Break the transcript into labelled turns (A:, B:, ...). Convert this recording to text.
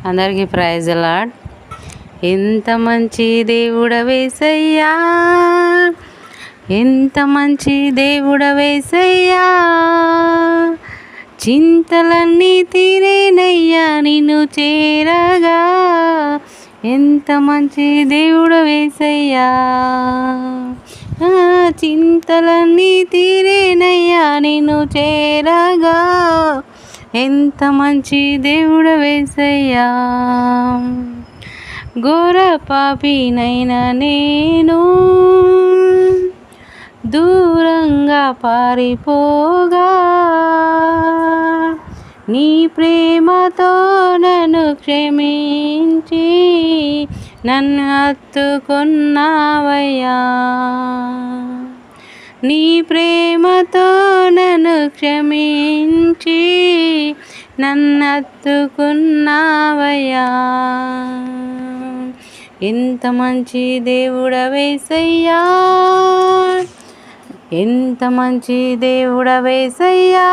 A: అందరికీ praise lord. ఎంత మంచి దేవుడవేసయ్యా, ఎంత మంచి దేవుడవేసయ్యా, చింతలన్నీ తీరేనయ్యా నిన్ను చేరగా. ఎంత మంచి దేవుడవేసయ్యా, చింతలన్నీ తీరేనయ్యా నిన్ను చేరగా. ఎంత మంచి దేవుడవేసయ్యా, ఘోర పాపినైనా నేను దూరంగా పారిపోగా, నీ ప్రేమతో నన్ను క్షమించి నన్ను హత్తుకున్నావయ్యా. నీ ప్రేమతో నన్ను క్షమించి నన్ను హత్తుకున్నావయ్యా. ఎంత మంచి దేవుడవేసయ్యా, ఎంత మంచి దేవుడవేసయ్యా.